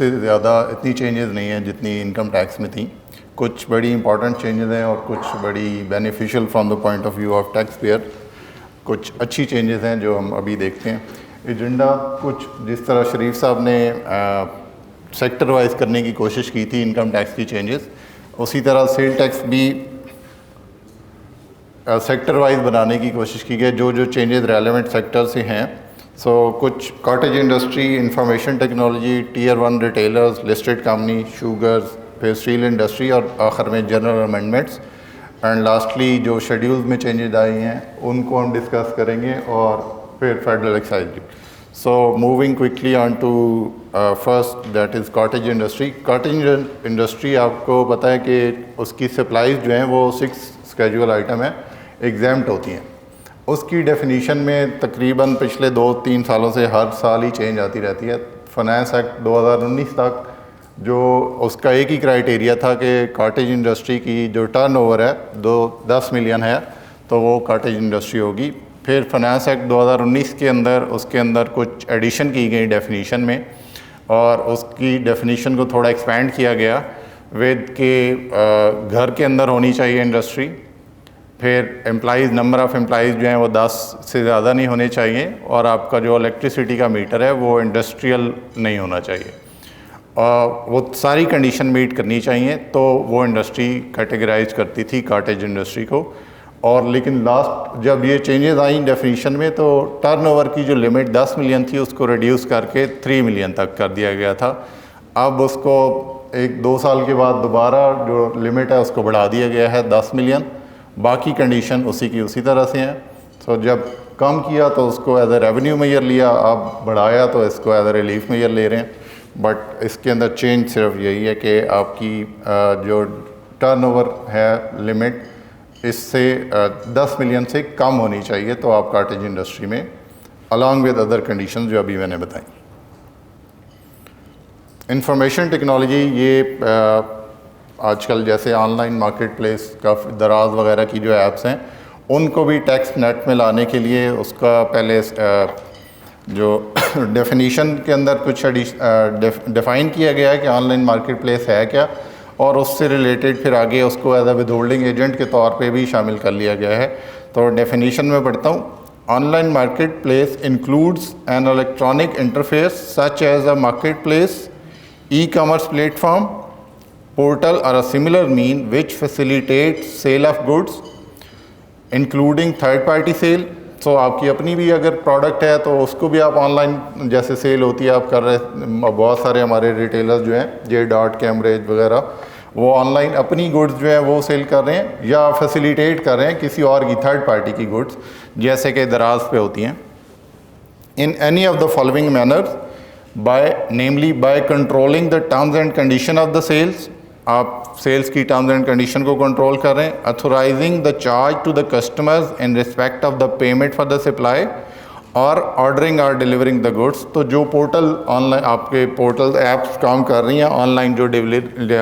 उससे ज़्यादा इतनी चेंजेस नहीं हैं जितनी इनकम टैक्स में थी। कुछ बड़ी इंपॉर्टेंट चेंजेस हैं और कुछ बड़ी beneficial from the point of view of tax payer. कुछ अच्छी चेंजेस हैं जो हम अभी देखते हैं। एजेंडा कुछ जिस तरह शरीफ साहब ने सेक्टर वाइज करने की कोशिश की थी इनकम टैक्स की चेंजेस, उसी तरह सेल टैक्स भी सेक्टर वाइज बनाने की कोशिश की गई, जो जो चेंजेस रेलेवेंट सेक्टर से हैं। सो कुछ cottage industry, information technology, tier 1 retailers, listed company, sugars, फिर स्टील इंडस्ट्री और आखिर में जनरल अमेंडमेंट्स एंड लास्टली जो शेड्यूल्स में चेंजेस आए हैं उनको हम डिस्कस करेंगे और फिर federal excise duty. So moving quickly on to first that is cottage industry. Cottage industry आपको पता है कि उसकी सप्लाईज जो हैं वो 6 स्केजुअल आइटम है, एग्जाम्प्ट होती हैं। उसकी डेफिनीशन में तकरीबन पिछले 2-3 सालों से हर साल ही चेंज आती रहती है। फाइनेंस एक्ट 2019 तक जो उसका एक ही क्राइटेरिया था कि कॉटेज इंडस्ट्री की जो टर्नओवर है 10 मिलियन है तो वो कॉटेज इंडस्ट्री होगी। फिर फाइनेंस एक्ट 2019 के अंदर उसके अंदर कुछ एडिशन की गई डेफिनीशन में और उसकी डेफिनीशन को थोड़ा एक्सपेंड किया गया विद के घर के अंदर होनी चाहिए इंडस्ट्री। फिर एम्प्लॉइज़, नंबर ऑफ़ एम्प्लॉइज़ जो हैं वो 10 से ज़्यादा नहीं होने चाहिए और आपका जो इलेक्ट्रिसिटी का मीटर है वो इंडस्ट्रियल नहीं होना चाहिए। वो सारी कंडीशन मीट करनी चाहिए तो वो इंडस्ट्री कैटेगराइज करती थी कॉटेज इंडस्ट्री को। और लेकिन लास्ट जब ये चेंजेस आई डेफिनीशन में तो टर्नओवर की जो लिमिट 10 मिलियन थी उसको रिड्यूस करके 3 मिलियन तक कर दिया गया था। अब उसको 1-2 साल के बाद दोबारा जो लिमिट है उसको बढ़ा दिया गया है 10 मिलियन। बाकी कंडीशन उसी की उसी तरह से हैं। सो जब कम किया तो उसको एज ए रेवेन्यू मेजर लिया, अब बढ़ाया तो इसको एज ए रिलीफ मेजर ले रहे हैं। बट इसके अंदर चेंज सिर्फ यही है कि आपकी जो टर्नओवर है लिमिट इससे 10 मिलियन से कम होनी चाहिए तो आप कॉटेज इंडस्ट्री में अलॉन्ग विद अदर कंडीशन जो अभी मैंने बताई। इंफॉर्मेशन टेक्नोलॉजी ये आजकल जैसे ऑनलाइन मार्केट प्लेस का दराज वगैरह की जो ऐप्स हैं उनको भी टैक्स नेट में लाने के लिए उसका पहले जो डेफिनीशन के अंदर कुछ डिफ़ाइन किया गया है कि ऑनलाइन मार्केट प्लेस है क्या, और उससे रिलेटेड फिर आगे उसको एज अ विदहोल्डिंग एजेंट के तौर पे भी शामिल कर लिया गया है। तो डेफिनीशन में पढ़ता हूँ, online market place includes an electronic interface such as a market place, e-commerce platform, portal और a similar mean which facilitate sale of goods including third party sale. So आपकी अपनी भी अगर प्रोडक्ट है तो उसको भी आप ऑनलाइन जैसे सेल होती है आप कर रहे। बहुत सारे हमारे रिटेलर्स जो हैं J.Dot, कैम्ब्रिज वगैरह वो ऑनलाइन अपनी गुड्स जो है वो सेल कर रहे हैं या फैसिलिटेट कर रहे हैं किसी और की थर्ड पार्टी की गुड्स जैसे कि दराज पे होती हैं। In any of the following manners namely by controlling the terms and condition of the sales, आप सेल्स की टर्म्स एंड कंडीशन को कंट्रोल कर रहे हैं। Authorizing the charge to the customers in respect of the payment for the supply और ordering और delivering the goods. तो जो पोर्टल ऑनलाइन आपके पोर्टल ऐप्स काम कर रही हैं ऑनलाइन जो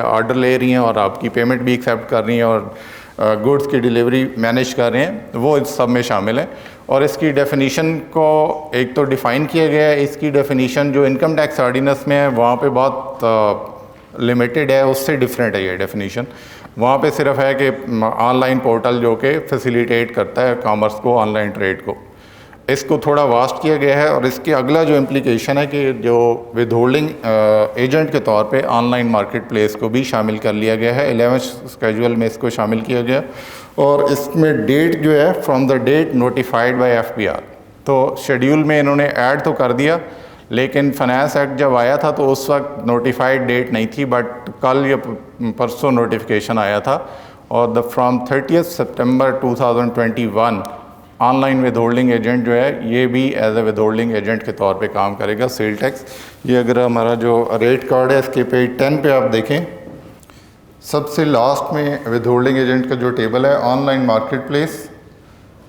ऑर्डर ले रही हैं और आपकी पेमेंट भी एक्सेप्ट कर रही हैं और गुड्स की डिलीवरी मैनेज कर रहे हैं वो इस सब में शामिल है। और इसकी डेफिनीशन को एक तो डिफ़ाइन किया गया है, इसकी डेफिनीशन जो इनकम टैक्स ऑर्डिनेंस में है वहाँ पे बहुत लिमिटेड है, उससे डिफरेंट है ये डेफिनीशन। वहाँ पे सिर्फ है कि ऑनलाइन पोर्टल जो कि फैसिलिटेट करता है कॉमर्स को, ऑनलाइन ट्रेड को, इसको थोड़ा वास्ट किया गया है। और इसके अगला जो इम्प्लीकेशन है कि जो विदहोल्डिंग एजेंट के तौर पे ऑनलाइन मार्केट प्लेस को भी शामिल कर लिया गया है। 11वें स्केड्यूल में इसको शामिल किया गया और इसमें डेट जो है from the date notified by FPR। तो शेड्यूल में इन्होंने ऐड तो कर दिया लेकिन फाइनेंस एक्ट जब आया था तो उस वक्त नोटिफाइड डेट नहीं थी, बट कल या परसों नोटिफिकेशन आया था और the from 30 September 2021 online withholding agent जो है ये भी एज ए विदहोल्डिंग एजेंट के तौर पे काम करेगा। सेल टैक्स ये अगर हमारा जो रेट कार्ड है इसके पेज 10 पे आप देखें, सबसे लास्ट में विदहोल्डिंग एजेंट का जो टेबल है ऑनलाइन मार्केट प्लेस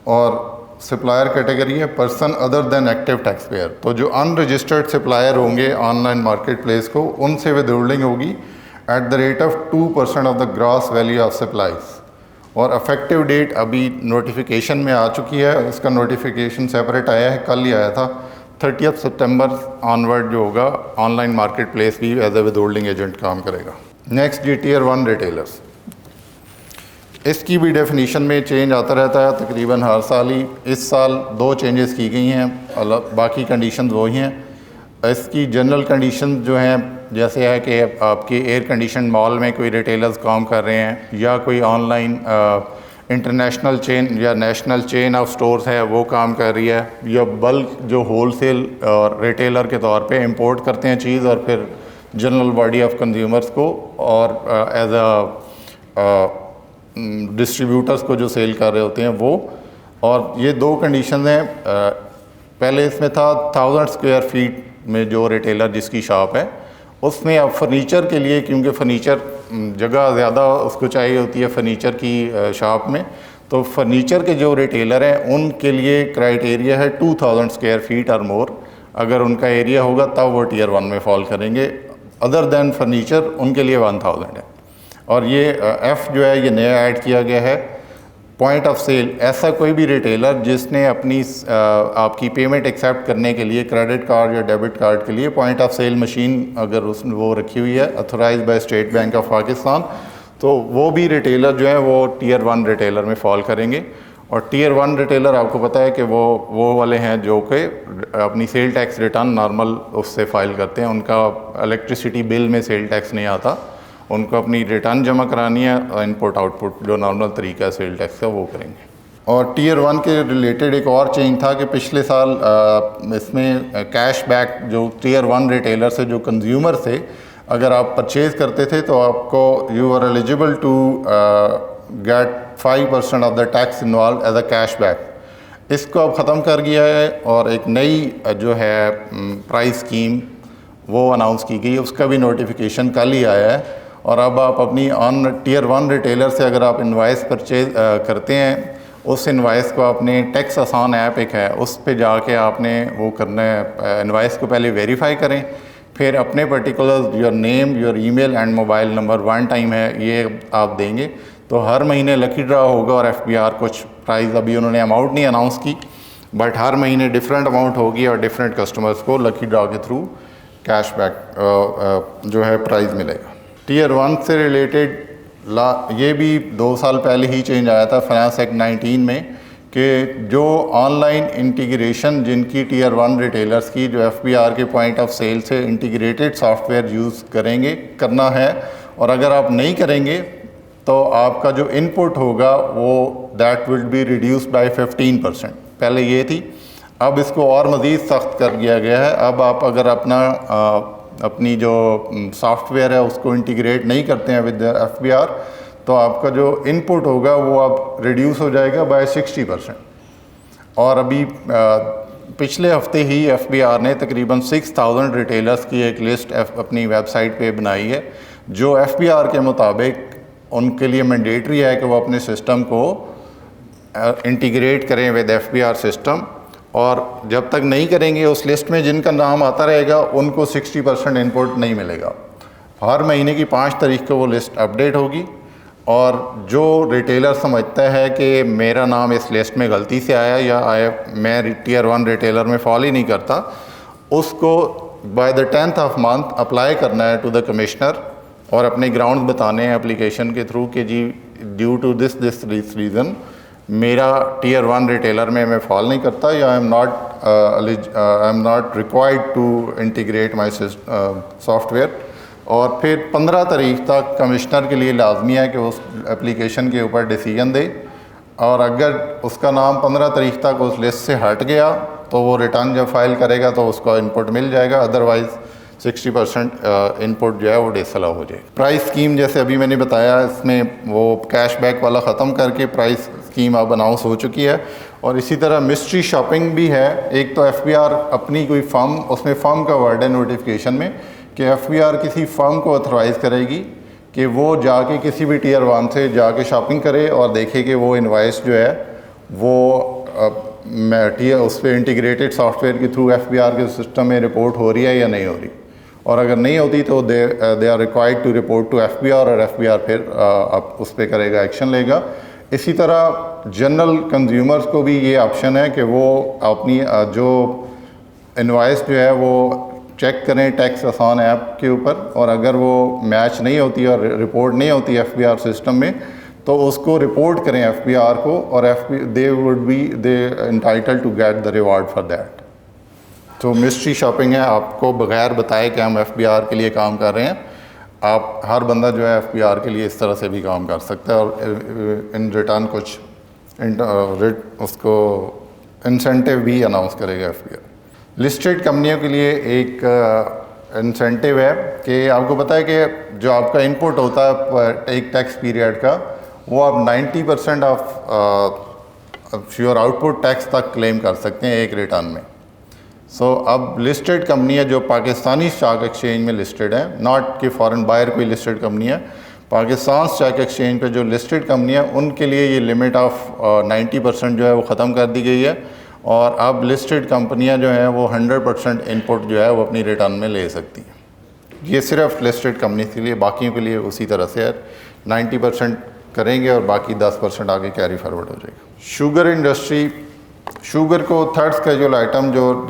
और सप्लायर कैटेगरी है person other than active tax payer. तो जो अनरजिस्टर्ड सप्लायर होंगे ऑनलाइन मार्केट प्लेस को उनसे विदहोल्डिंग होगी eight the rate of 2% of the gross value of supplies. और अफेक्टिव डेट अभी नोटिफिकेशन में आ चुकी है, इसका नोटिफिकेशन सेपरेट आया है, कल ही आया था। 30 सितंबर ऑनवर्ड जो होगा ऑनलाइन मार्केट प्लेस भी as a withholding agent काम करेगा। नेक्स्ट जी टियर 1 रिटेलर्स, इसकी भी डेफिनीशन में चेंज आता रहता है तकरीबन हर साल ही। इस साल 2 चेंजेस की गई हैं, बाकी कंडीशंस वही हैं। इसकी जनरल कंडीशन जो हैं जैसे है कि आपके एयर कंडीशन मॉल में कोई रिटेलर्स काम कर रहे हैं या कोई ऑनलाइन इंटरनेशनल चेन या नेशनल चेन ऑफ स्टोर्स है वो काम कर रही है, या बल्क जो होलसेल और रिटेलर के तौर पे इंपोर्ट करते हैं चीज़ और फिर जनरल बॉडी ऑफ कंज्यूमर्स को और एज अ डिस्ट्रीब्यूटर्स को जो सेल कर रहे होते हैं वो। और ये 2 कंडीशन हैं। पहले इसमें था 1000 स्क्वायर फीट में जो रिटेलर जिसकी शॉप है उसमें अब फर्नीचर के लिए, क्योंकि फर्नीचर जगह ज़्यादा उसको चाहिए होती है फर्नीचर की शॉप में, तो फर्नीचर के जो रिटेलर हैं उनके लिए क्राइटेरिया है 2000 स्क्वायर फीट और मोर। अगर उनका एरिया होगा तब वो टियर 1 में फॉल करेंगे, अदर देन फर्नीचर उनके लिए 1000 है। और ये एफ़ जो है ये नया ऐड किया गया है, पॉइंट ऑफ सेल। ऐसा कोई भी रिटेलर जिसने अपनी आपकी पेमेंट एक्सेप्ट करने के लिए क्रेडिट कार्ड या डेबिट कार्ड के लिए पॉइंट ऑफ सेल मशीन अगर उसने वो रखी हुई है authorize by State Bank of Pakistan, तो वो भी रिटेलर जो है वो टियर 1 रिटेलर में फॉल करेंगे। और टियर 1 रिटेलर आपको पता है कि वो वाले हैं जो कि अपनी सेल टैक्स रिटर्न नॉर्मल उससे फाइल करते हैं, उनका इलेक्ट्रिसिटी बिल में सेल टैक्स नहीं आता, उनको अपनी रिटर्न जमा करानी है, इनपुट आउटपुट जो नॉर्मल तरीका है सेल टैक्स का वो करेंगे। और टियर 1 के रिलेटेड एक और चेंज था कि पिछले साल इसमें कैश बैक जो टियर 1 रिटेलर से जो कंज्यूमर से अगर आप परचेज़ करते थे तो आपको you are eligible to get 5% off the tax involve as a cash back. इसको अब ख़त्म कर दिया है और एक नई जो है प्राइस स्कीम वो अनाउंस की गई, उसका भी नोटिफिकेशन कल ही आया है। और अब आप अपनी ऑन टियर 1 रिटेलर से अगर आप इनवाइस परचेज करते हैं, उस इनवाइस को आपने टैक्स आसान ऐप एक है उस पे जाके आपने वो करना है, इनवाइस को पहले वेरीफाई करें, फिर अपने particular your name your email and mobile number 1 time है ये आप देंगे तो हर महीने लकी ड्रा होगा। और FBR कुछ प्राइस अभी उन्होंने अमाउंट नहीं अनाउंस की, बट हर महीने डिफरेंट अमाउंट होगी और डिफरेंट कस्टमर्स को लकी ड्रा के थ्रू कैशबैक जो है प्राइज़ मिलेगा। टियर 1 से रिलेटेड ये भी 2 साल पहले ही चेंज आया था फाइनेंस एक्ट 19 में कि जो ऑनलाइन इंटीग्रेशन जिनकी टियर 1 रिटेलर्स की जो FBR के पॉइंट ऑफ सेल से इंटीग्रेटेड सॉफ्टवेयर यूज़ करना है, और अगर आप नहीं करेंगे तो आपका जो इनपुट होगा वो that will be reduced by 15%। पहले ये थी, अब इसको और मज़ीद सख्त कर दिया गया है। अब आप अगर अपनी जो सॉफ्टवेयर है उसको इंटीग्रेट नहीं करते हैं विद FBR तो आपका जो इनपुट होगा वो अब रिड्यूस हो जाएगा बाय 60%। और अभी पिछले हफ्ते ही FBR ने तकरीबन 6000 रिटेलर्स की एक लिस्ट अपनी वेबसाइट पे बनाई है जो FBR के मुताबिक उनके लिए मैंडेटरी है कि वो अपने सिस्टम को इंटीग्रेट करें विद FBR सिस्टम, और जब तक नहीं करेंगे उस लिस्ट में जिनका नाम आता रहेगा उनको 60% इनपुट नहीं मिलेगा। हर महीने की 5 तारीख को वो लिस्ट अपडेट होगी, और जो रिटेलर समझता है कि मेरा नाम इस लिस्ट में गलती से आया या मैं टियर 1 रिटेलर में फॉलो ही नहीं करता, उसको by the 10th of month apply करना है टू द कमिश्नर और अपने ग्राउंड बताने हैं एप्लीकेशन के थ्रू कि जी ड्यू टू दिस रीज़न मेरा टियर 1 रिटेलर में मैं फॉल नहीं करता या I am not required to integrate my software. और फिर 15 तारीख तक कमिश्नर के लिए लाजमी है कि उस एप्लीकेशन के ऊपर डिसीजन दे, और अगर उसका नाम 15 तारीख तक उस लिस्ट से हट गया तो वो रिटर्न जब फाइल करेगा तो उसको इनपुट मिल जाएगा, अदरवाइज़ 60% इनपुट जो है वो डिसअलाउ हो जाएगी। प्राइस स्कीम जैसे अभी मैंने बताया, इसमें वो कैशबैक वाला ख़त्म करके प्राइस स्कीम अब अनाउंस हो चुकी है। और इसी तरह मिस्ट्री शॉपिंग भी है। एक तो FBR अपनी कोई फर्म, उसमें फर्म का वर्ड है नोटिफिकेशन में कि FBR किसी फर्म को ऑथराइज़ करेगी कि वो जाके किसी भी टियर 1 से जाके शॉपिंग करे और देखे कि वो इनवाइस जो है वो उस पर इंटीग्रेटेड सॉफ्टवेयर के थ्रू FBR के सिस्टम में रिपोर्ट हो रही है या नहीं हो रही, और अगर नहीं होती तो they are required to report to FBR, और FBR फिर उस पर करेगा, एक्शन लेगा। इसी तरह जनरल कंज्यूमर्स को भी ये ऑप्शन है कि वो अपनी जो इनवॉइस जो है वो चेक करें टैक्स आसान ऐप के ऊपर, और अगर वो मैच नहीं होती और रिपोर्ट नहीं होती FBR सिस्टम में, तो उसको रिपोर्ट करें FBR को, और they would be they entitled to get the reward for that. तो मिस्ट्री शॉपिंग है, आपको बगैर बताए कि हम FBR के लिए काम कर रहे हैं, आप हर बंदा जो है FBR के लिए इस तरह से भी काम कर सकता है, और इन रिटर्न कुछ उसको इंसेंटिव भी अनाउंस करेगा FBR। लिस्टेड कंपनियों के लिए एक इंसेंटिव है कि आपको पता है कि जो आपका इनपुट होता है एक टैक्स पीरियड का, वो आप 90% ऑफ योर आउटपुट टैक्स तक क्लेम कर सकते हैं एक रिटर्न में। सो अब लिस्टेड कंपनियां जो पाकिस्तानी स्टॉक एक्सचेंज में लिस्टेड है, नॉट कि फॉरेन बायर कोई लिस्टेड कंपनी है, पाकिस्तान स्टॉक एक्सचेंज पे जो लिस्टेड कंपनियां, उनके लिए ये लिमिट ऑफ 90% जो है वो ख़त्म कर दी गई है, और अब लिस्टेड कंपनियां जो हैं वो 100% इनपुट जो है वो अपनी रिटर्न में ले सकती हैं। ये सिर्फ लिस्टेड कंपनी के लिए, बाकियों के लिए उसी तरह से है, 90% करेंगे और बाकी 10% आगे कैरी फॉरवर्ड हो जाएगा। शुगर इंडस्ट्री, शुगर को थर्ड स्केड्यूल आइटम जो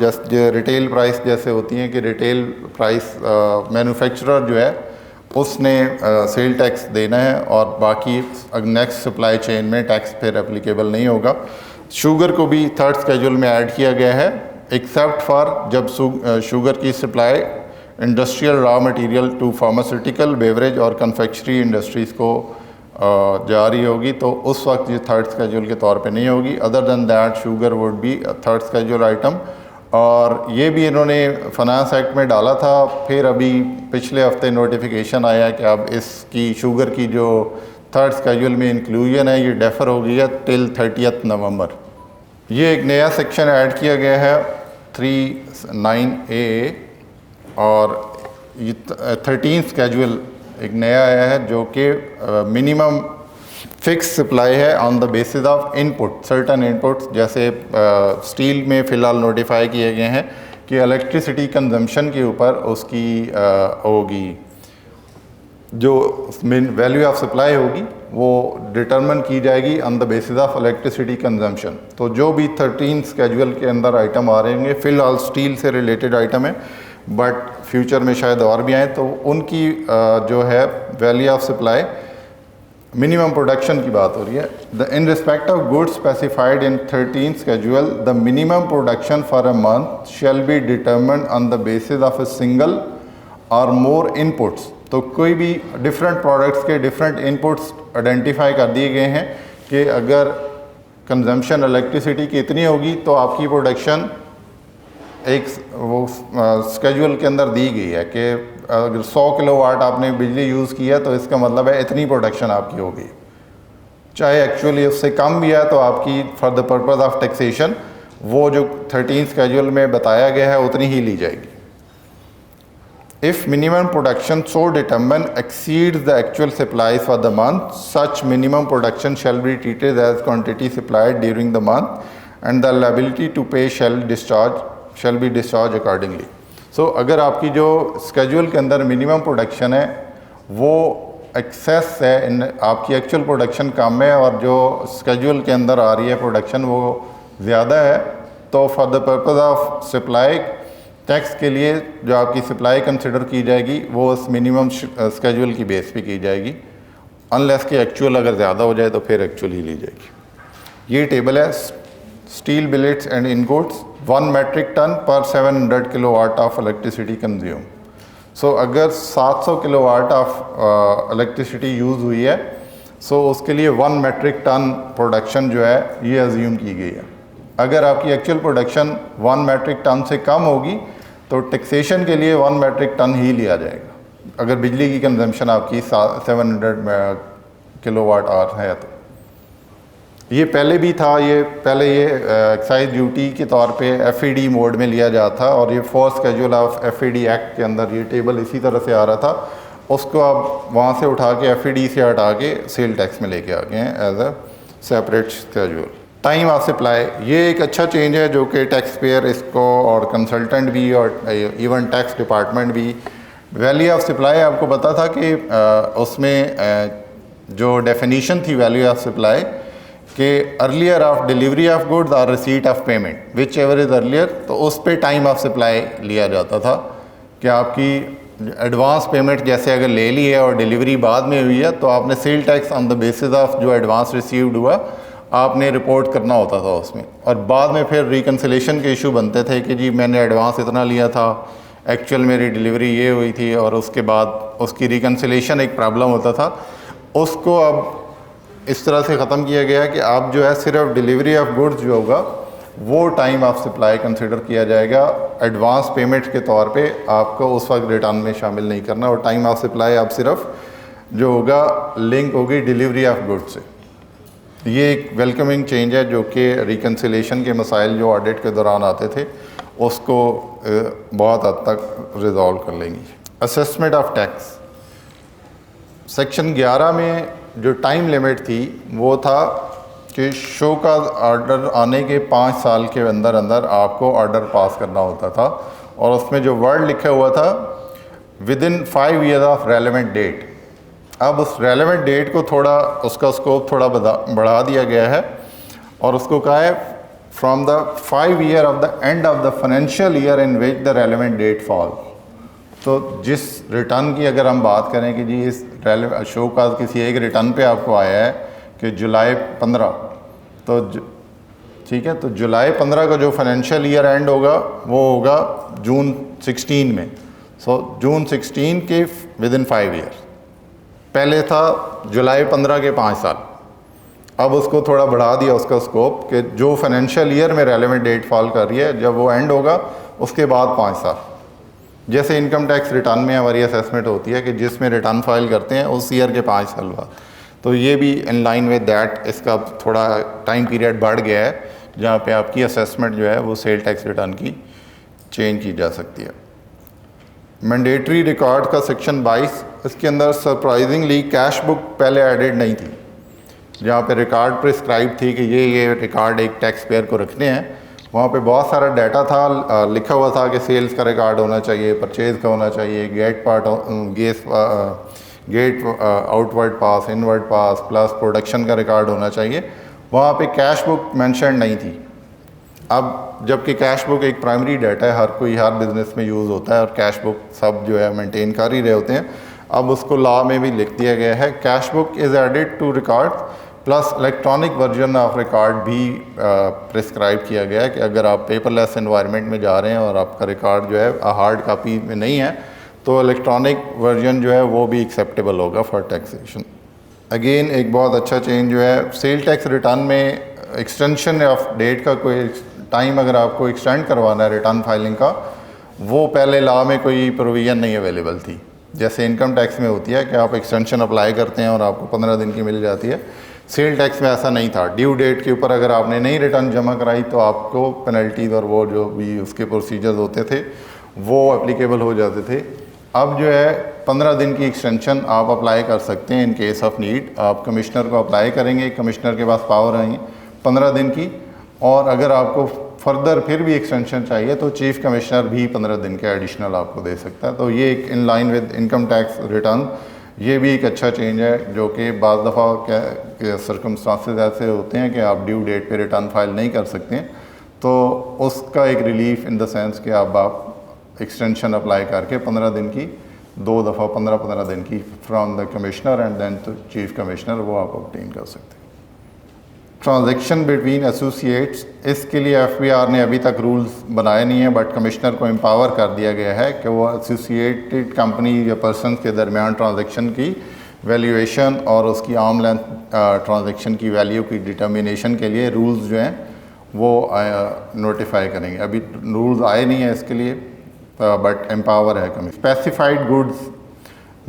रिटेल प्राइस जैसे होती हैं कि रिटेल प्राइस मैन्युफैक्चरर जो है उसने सेल टैक्स देना है, और बाकी नेक्स्ट सप्लाई चेन में टैक्स फिर एप्लीकेबल नहीं होगा। शुगर को भी थर्ड स्केड्यूल में ऐड किया गया है, एक्सेप्ट फॉर जब शुगर की supply industrial raw material to pharmaceutical, beverage और कन्फेक्शनरी इंडस्ट्रीज़ को जा रही होगी, तो उस वक्त ये थर्ड स्केड्यूल के तौर पे नहीं होगी। Other than that sugar would be third schedule item, और ये भी इन्होंने फाइनेंस एक्ट में डाला था, फिर अभी पिछले हफ्ते नोटिफिकेशन आया कि अब इसकी शुगर की जो थर्ड स्केड्यूल में इंक्लूजन है ये डेफर हो गई है टिल 30 नवंबर। ये एक नया सेक्शन ऐड किया गया है 39A, और ये 13 स्केड्यूल एक नया आया है जो कि मिनिमम फिक्स सप्लाई है on the basis of input, certain inputs, जैसे स्टील में फ़िलहाल नोटिफाई किए गए हैं कि इलेक्ट्रिसिटी कंजम्पशन के ऊपर उसकी होगी, जो वैल्यू ऑफ सप्लाई होगी वो डिटरमिन की जाएगी on the basis of electricity consumption. तो जो भी 13 स्केड्यूल के अंदर आइटम आ रहे होंगे, फ़िलहाल स्टील से रिलेटेड आइटम है, बट फ्यूचर में शायद और भी आए, तो उनकी जो है value of supply minimum production की बात हो रही है। इन respect of goods specified in 13 schedule, the minimum production for a month shall be determined on the basis of a single और मोर इनपुट्स। तो कोई भी डिफरेंट प्रोडक्ट्स के डिफरेंट इनपुट्स आइडेंटिफाई कर दिए गए हैं कि अगर कंजम्पशन इलेक्ट्रिसिटी की इतनी होगी तो आपकी प्रोडक्शन एक वो स्केड्यूल के अंदर दी गई है कि अगर 100 किलोवाट आपने बिजली यूज़ किया तो इसका मतलब है इतनी प्रोडक्शन आपकी होगी, चाहे एक्चुअली उससे कम भी है तो आपकी for the purpose of taxation वो जो 13 स्केड्यूल में बताया गया है उतनी ही ली जाएगी। If minimum production so determined exceeds the actual supplies for the month, such minimum production shall be treated as quantity supplied during the month, and the liability to pay shall be discharged accordingly. So अगर आपकी जो schedule के अंदर minimum production है वो excess है, आपकी actual production कम है और जो schedule के अंदर आ रही है production वो ज़्यादा है, तो for the purpose of supply tax के लिए जो आपकी सप्लाई कंसिडर की जाएगी वो उस मिनिमम स्केड्यूल की बेस पे की जाएगी, अनलेस कि एक्चुअल अगर ज़्यादा हो जाए तो फिर एक्चुअल ही ली जाएगी। ये टेबल है steel billets and ingots 1 metric ton पर 700 kilowatt of electricity consume. So अगर 700 किलोवाट ऑफ इलेक्ट्रिसिटी यूज़ हुई है, सो उसके लिए 1 मेट्रिक टन प्रोडक्शन जो है ये अज्यूम की गई है। अगर आपकी एक्चुअल प्रोडक्शन 1 मेट्रिक टन से कम होगी तो टैक्सेशन के लिए 1 मेट्रिक टन ही लिया जाएगा, अगर बिजली की कंजम्पशन आपकी 700 किलोवाट आवर है तो। ये पहले भी था, ये पहले ये एक्साइज ड्यूटी के तौर पे FED मोड में लिया जाता था, और ये 4th schedule of FED act के अंदर ये टेबल इसी तरह से आ रहा था, उसको आप वहाँ से उठा के FED से हटा के सेल टैक्स में लेके आ गए हैं as a separate schedule. Time of supply, ये एक अच्छा चेंज है जो कि टैक्स पेयर इसको और कंसल्टेंट भी और इवन टैक्स डिपार्टमेंट भी। वैल्यू ऑफ सप्लाई आपको पता था कि उसमें जो डेफिनीशन थी वैल्यू ऑफ सप्लाई कि earlier of delivery of goods और receipt of payment whichever is earlier, तो उस पे टाइम ऑफ सप्लाई लिया जाता था कि आपकी एडवांस पेमेंट जैसे अगर ले ली है और डिलीवरी बाद में हुई है तो आपने sale tax on the basis of जो एडवांस रिसीव्ड हुआ आपने रिपोर्ट करना होता था उसमें। और बाद में फिर रिकन्सिलेशन के इशू बनते थे कि जी मैंने एडवांस इतना लिया था, एक्चुअल मेरी डिलीवरी ये हुई थी, और उसके बाद उसकी रिकन्सिलेशन एक प्रॉब्लम होता था। उसको अब इस तरह से ख़त्म किया गया कि आप जो है सिर्फ डिलीवरी ऑफ गुड्स जो होगा वो टाइम ऑफ सप्लाई कंसिडर किया जाएगा, एडवांस पेमेंट के तौर पे आपको उस वक्त रिटर्न में शामिल नहीं करना, और टाइम ऑफ सप्लाई आप सिर्फ जो होगा लिंक होगी डिलीवरी ऑफ गुड्स से। ये एक वेलकमिंग चेंज है जो कि रिकन्सिलेशन के मसाइल जो ऑडिट के दौरान आते थे उसको बहुत हद तक रिजॉल्व कर लेंगी। असेसमेंट ऑफ टैक्स सेक्शन 11 में जो टाइम लिमिट थी वो था कि शो का ऑर्डर आने के 5 साल के अंदर अंदर आपको ऑर्डर पास करना होता था, और उसमें जो वर्ड लिखा हुआ था within 5 year of relevant date. अब उस रेलेवेंट डेट को थोड़ा उसका स्कोप थोड़ा बढ़ा दिया गया है और उसको कहा है from the 5 year of the end of the financial year in which the relevant date fall. तो जिस रिटर्न की अगर हम बात करें कि जी इस शो का किसी एक रिटर्न पे आपको आया है कि जुलाई 15, तो ठीक है, तो जुलाई 15 का जो फाइनेंशियल ईयर एंड होगा वो होगा जून 16 में। सो जून 16 के विद इन 5 ईयर, पहले था जुलाई 15 के 5 साल, अब उसको थोड़ा बढ़ा दिया उसका स्कोप कि जो फाइनेंशियल ईयर में रेलेवेंट डेट फॉल कर रही है जब वो एंड होगा उसके बाद 5 साल। जैसे इनकम टैक्स रिटर्न में हमारी असेसमेंट होती है कि जिसमें रिटर्न फाइल करते हैं उस ईयर के 5 साल बाद, तो ये भी इन लाइन विद दैट इसका थोड़ा टाइम पीरियड बढ़ गया है जहाँ पे आपकी असेसमेंट जो है वो सेल टैक्स रिटर्न की चेंज की जा सकती है। मैंडेटरी रिकॉर्ड का सेक्शन 22, इसके अंदर सरप्राइजिंगली कैश बुक पहले एडेड नहीं थी, जहाँ पे रिकॉर्ड प्रिस्क्राइब थी कि ये रिकॉर्ड एक टैक्स पेयर को रखने हैं। वहाँ पे बहुत सारा डाटा था, लिखा हुआ था कि सेल्स का रिकॉर्ड होना चाहिए, परचेज़ का होना चाहिए, गेट आउटवर्ड पास, इनवर्ड पास, प्लस प्रोडक्शन का रिकॉर्ड होना चाहिए। वहाँ पे कैश बुक मेंशन नहीं थी। अब जबकि कैश बुक एक प्राइमरी डाटा है, हर कोई हर बिज़नेस में यूज़ होता है और कैश बुक सब जो है मेंटेन कर ही रहे होते हैं। अब उसको लॉ में भी लिख दिया गया है cash book is added to record plus electronic version of record भी प्रिस्क्राइब किया गया है कि अगर आप पेपरलेस एनवायरनमेंट में जा रहे हैं और आपका रिकॉर्ड जो है हार्ड कापी में नहीं है तो इलेक्ट्रॉनिक वर्जन जो है वो भी एक्सेप्टेबल होगा फॉर टैक्सेशन। अगेन एक बहुत अच्छा चेंज जो है सेल टैक्स रिटर्न में एक्सटेंशन ऑफ डेट का कोई टाइम अगर आपको एक्सटेंड करवाना है रिटर्न फाइलिंग का, वो पहले लॉ में कोई प्रोविज़न नहीं अवेलेबल थी। जैसे इनकम टैक्स में होती है कि आप एक्सटेंशन अप्लाई करते हैं और आपको 15 दिन की मिल जाती है, सेल टैक्स में ऐसा नहीं था। ड्यू डेट के ऊपर अगर आपने नहीं रिटर्न जमा कराई तो आपको पेनल्टीज़ और वो जो भी उसके प्रोसीजर्स होते थे वो एप्लीकेबल हो जाते थे। अब जो है 15 दिन की एक्सटेंशन आप अप्लाई कर सकते हैं इन केस ऑफ नीड। आप कमिश्नर को अप्लाई करेंगे, कमिश्नर के पास पावर आएंगे 15 दिन की, और अगर आपको फर्दर फिर भी एक्सटेंशन चाहिए तो चीफ कमिश्नर भी 15 दिन के एडिशनल आपको दे सकता है। तो ये एक in line with income tax return, ये भी एक अच्छा चेंज है जो कि बाज़ दफ़ा सर्कमस्टांसेस ऐसे होते हैं कि आप ड्यू डेट पे रिटर्न फाइल नहीं कर सकते, तो उसका एक रिलीफ इन द सेंस कि अब आप एक्सटेंशन अप्लाई करके 15 दिन की 2 दफ़ा 15 दिन की from the commissioner and then to chief commissioner वो आप ऑब्टेन कर सकते हैं। ट्रांजैक्शन बिटवीन एसोसिएट्स, इसके लिए एफबीआर ने अभी तक रूल्स बनाए नहीं हैं, बट कमिश्नर को एम्पावर कर दिया गया है कि वो एसोसिएटेड कंपनी या पर्सन के दरमियान ट्रांजैक्शन की वैल्यूएशन और उसकी आर्म लेंथ ट्रांजैक्शन की वैल्यू की डिटर्मिनेशन के लिए रूल्स जो हैं वो नोटिफाई करेंगे। अभी रूल्स आए नहीं हैं इसके लिए, बट एम्पावर है कमिश्नर। स्पेसिफाइड गुड्स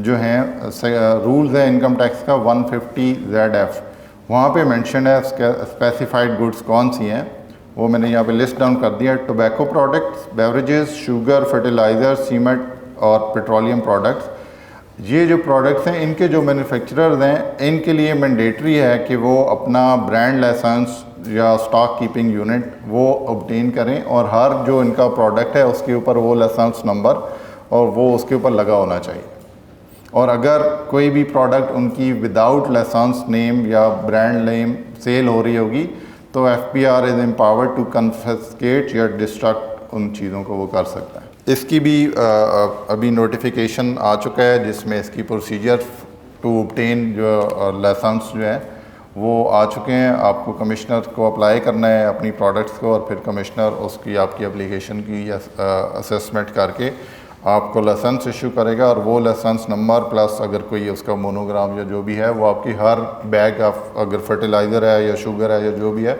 जो हैं रूल्स है इनकम टैक्स का 150 ZF, वहाँ पे मेंशन है स्पेसिफाइड गुड्स कौन सी हैं, वो मैंने यहाँ पे लिस्ट डाउन कर दिया। Tobacco products, beverages, sugar, fertiliser, cement और पेट्रोलियम प्रोडक्ट्स। ये जो प्रोडक्ट्स हैं इनके जो मैन्युफैक्चरर्स हैं इनके लिए मैंडेटरी है कि वो अपना ब्रांड लाइसेंस या स्टॉक कीपिंग यूनिट वो ऑब्टेन करें, और हर जो इनका प्रोडक्ट है उसके ऊपर वो लाइसेंस नंबर और वो उसके ऊपर लगा होना चाहिए। और अगर कोई भी प्रोडक्ट उनकी विदाउट लाइसेंस नेम या ब्रांड नेम सेल हो रही होगी तो FPR is empowered to confiscate या डिस्ट्रक्ट उन चीज़ों को वो कर सकता है। इसकी भी अभी नोटिफिकेशन आ चुका है जिसमें इसकी प्रोसीजर टू ऑब्टेन जो लाइसेंस जो है वो आ चुके हैं। आपको कमिश्नर को अप्लाई करना है अपनी प्रोडक्ट्स को और फिर कमिश्नर उसकी आपकी एप्लीकेशन की असेसमेंट करके आपको लाइसेंस इशू करेगा और वो लाइसेंस नंबर प्लस अगर कोई उसका मोनोग्राम या जो भी है वो आपकी हर बैग ऑफ अगर फर्टिलाइज़र है या शुगर है या जो भी है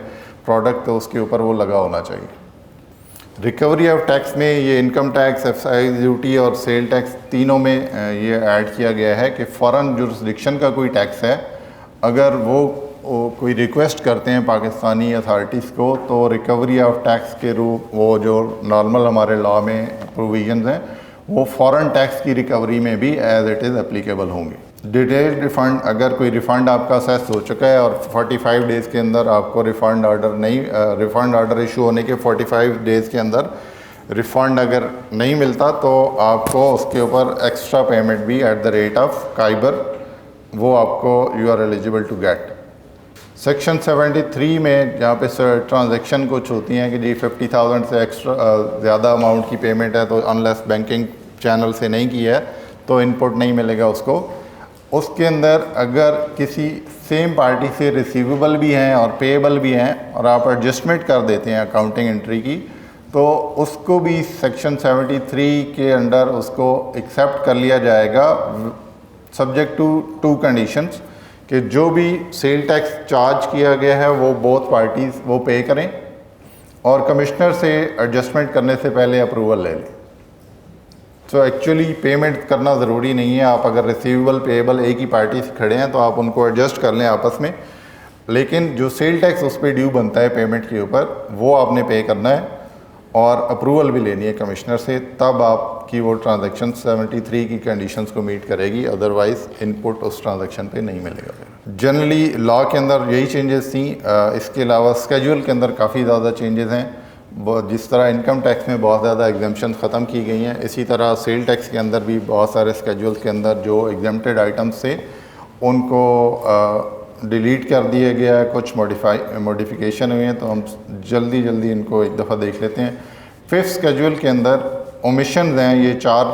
प्रोडक्ट तो उसके ऊपर वो लगा होना चाहिए। रिकवरी ऑफ टैक्स में ये इनकम टैक्स, एक्साइज ड्यूटी और सेल टैक्स तीनों में ये ऐड किया गया है कि फॉरेन जुरिस्डिक्शन का कोई टैक्स है अगर वो कोई रिक्वेस्ट करते हैं पाकिस्तानी अथॉरिटीज़ को तो रिकवरी ऑफ टैक्स के रूप वो जो नॉर्मल हमारे लॉ में प्रोविजंस हैं वो फॉरेन टैक्स की रिकवरी में भी एज इट इज़ एप्लीकेबल होंगे। डिटेल रिफ़ंड, अगर कोई रिफ़ंड आपका असेस हो चुका है और 45 डेज़ के अंदर आपको रिफ़ंड ऑर्डर इशू होने के 45 डेज़ के अंदर रिफ़ंड अगर नहीं मिलता तो आपको उसके ऊपर एक्स्ट्रा पेमेंट भी at the rate of KIBOR वो आपको you are eligible to get. Section 73 में जहाँ पे ट्रांजैक्शन कुछ होती हैं कि जी 50,000 से एक्स्ट्रा ज़्यादा अमाउंट की पेमेंट है तो अनलेस बैंकिंग चैनल से नहीं की है तो इनपुट नहीं मिलेगा उसको। उसके अंदर अगर किसी सेम पार्टी से रिसीवेबल भी हैं और पेएबल भी हैं और आप एडजस्टमेंट कर देते हैं अकाउंटिंग एंट्री की तो उसको भी सेक्शन 73 के अंडर उसको एक्सेप्ट कर लिया जाएगा सब्जेक्ट टू 2 कंडीशंस कि जो भी सेल टैक्स चार्ज किया गया है वो बोथ पार्टीज़ वो पे करें और कमिश्नर से एडजस्टमेंट करने से पहले अप्रूवल ले लें। तो एक्चुअली पेमेंट करना ज़रूरी नहीं है, आप अगर रिसीवेबल पेएबल एक ही पार्टी से खड़े हैं तो आप उनको एडजस्ट कर लें आपस में, लेकिन जो सेल टैक्स उस पर ड्यू बनता है पेमेंट के ऊपर वो आपने पे करना है और अप्रूवल भी लेनी है कमिश्नर से, तब आपकी वो ट्रांजैक्शन 73 की कंडीशंस को मीट करेगी, अदरवाइज़ इनपुट उस ट्रांजैक्शन पे नहीं मिलेगा। जनरली लॉ के अंदर यही चेंजेस थी। इसके अलावा स्केड्यूल के अंदर काफ़ी ज़्यादा चेंजेस हैं। जिस तरह इनकम टैक्स में बहुत ज़्यादा एग्जामेशन ख़त्म की गई हैं, इसी तरह सेल टैक्स के अंदर भी बहुत सारे स्केड्यूल्स के अंदर जो एग्जेम्प्टेड आइटम्स थे उनको डिलीट कर दिया गया है, कुछ मॉडिफिकेशन हुए हैं, तो हम जल्दी इनको एक दफ़ा देख लेते हैं। 5th स्केड्यूल के अंदर ओमिशंस हैं, ये 4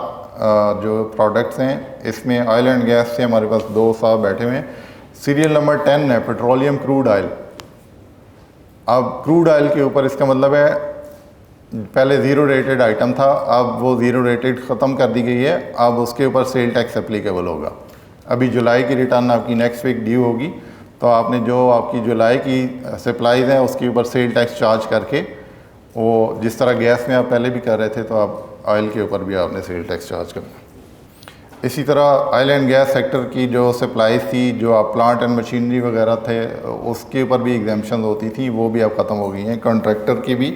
जो प्रोडक्ट्स हैं इसमें ऑयल एंड गैस से हमारे पास 2 साहब बैठे हुए हैं। सीरियल नंबर 10 है पेट्रोलियम क्रूड ऑयल। अब क्रूड ऑयल के ऊपर इसका मतलब है पहले ज़ीरो रेटेड आइटम था, अब वो ज़ीरो रेटेड ख़त्म कर दी गई है, अब उसके ऊपर सेल टैक्स एप्लीकेबल होगा। अभी जुलाई की रिटर्न आपकी नेक्स्ट वीक ड्यू होगी, तो आपने जो आपकी जुलाई की सप्लाईज़ हैं उसके ऊपर सेल टैक्स चार्ज करके, वो जिस तरह गैस में आप पहले भी कर रहे थे तो आप ऑयल के ऊपर भी आपने सेल टैक्स चार्ज करना। इसी तरह ऑयल एंड गैस सेक्टर की जो सप्लाईज थी, जो आप प्लांट एंड मशीनरी वगैरह थे उसके ऊपर भी एग्जामेशन होती थी, वो भी अब ख़त्म हो गई हैं। कॉन्ट्रैक्टर की भी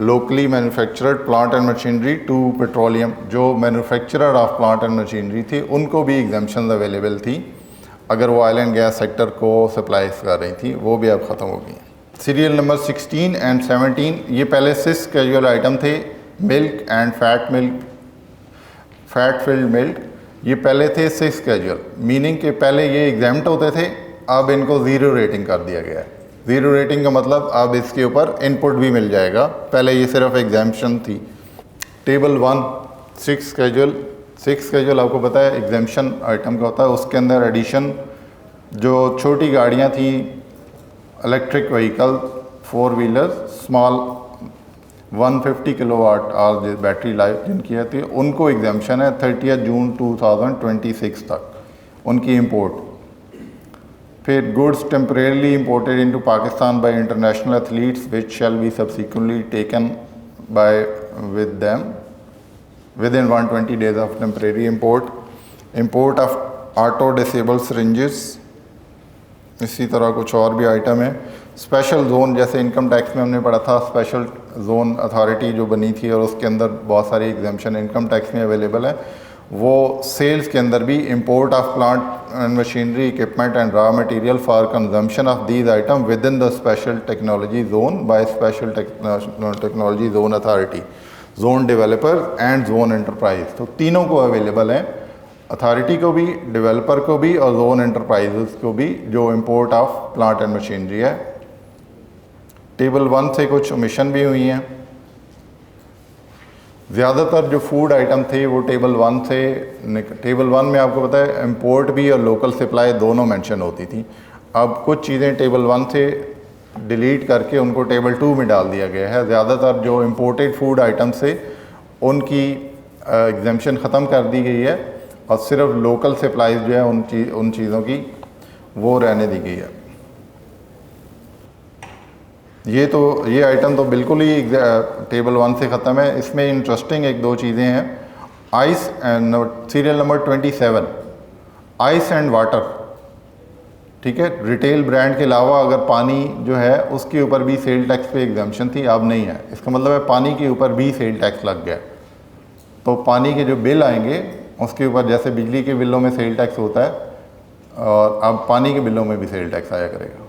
locally manufactured plant and machinery to petroleum, जो manufacturer of plant and machinery थी उनको भी एग्जामेशन अवेलेबल थी अगर वो ऑयल एंड गैस सेक्टर को सप्लाईज कर रही थी, वो भी अब ख़त्म हो गई हैं। सीरियल नंबर 16 एंड 17 ये पहले 6 कैजुअल आइटम थे। Milk and fat milk, fat field milk, ये पहले थे 6 कैजुअल, मीनिंग कि पहले ये एग्जाम्प्ट होते थे, अब इनको ज़ीरो रेटिंग कर दिया गया है। ज़ीरो रेटिंग का मतलब अब इसके ऊपर इनपुट भी मिल जाएगा, पहले ये सिर्फ एग्जाम्पशन थी। टेबल 1 6 कैजुअल आपको पता है एग्जाम्पशन आइटम का होता है, उसके अंदर एडिशन जो छोटी गाड़ियाँ थी, electric vehicle, 4 wheeler, small 150 kilowatt hour battery life जिनकी आती है, उनको एग्जाम्पशन है 30 जून 2026 तक उनकी इंपोर्ट। फिर goods temporarily imported into Pakistan bye international athletes which shall be subsequently taken by with them with in 120 days of temporary import of auto disable syringes. इसी तरह कुछ और भी आइटम है। स्पेशल जोन, जैसे इनकम टैक्स में हमने पढ़ा था, स्पेशल जोन अथॉरिटी जो बनी थी और उसके अंदर बहुत सारी एग्जाम्पशन इनकम टैक्स में अवेलेबल है, वो सेल्स के अंदर भी import of plant and machinery, equipment and raw material for consumption of these item with in the special technology zone by special technology zone authority, zone developer and zone enterprise, तो तीनों को available है। Authority को भी, developer को भी और zone enterprises को भी जो import of plant and machinery है। टेबल 1 से कुछ ओमिशन भी हुई हैं। ज़्यादातर जो फूड आइटम थे वो टेबल 1 से, टेबल 1 में आपको पता है इंपोर्ट भी और लोकल सप्लाई दोनों मेंशन होती थी। अब कुछ चीज़ें टेबल 1 से डिलीट करके उनको टेबल 2 में डाल दिया गया है। ज़्यादातर जो इम्पोर्टेड फूड आइटम से उनकी एग्जेम्पशन ख़त्म कर दी गई है और सिर्फ लोकल सप्लाईज जो है उन चीज़ों की वो रहने दी गई है। ये आइटम तो बिल्कुल ही टेबल 1 से ख़त्म है। इसमें इंटरेस्टिंग एक दो चीज़ें हैं। Ice and serial number 27, ice and water, ठीक है। रिटेल ब्रांड के अलावा अगर पानी जो है उसके ऊपर भी सेल टैक्स पे एग्जाम्पशन थी, अब नहीं है। इसका मतलब है पानी के ऊपर भी सेल टैक्स लग गया। तो पानी के जो बिल आएंगे उसके ऊपर, जैसे बिजली के बिलों में सेल टैक्स होता है, और अब पानी के बिलों में भी सेल टैक्स आया करेगा।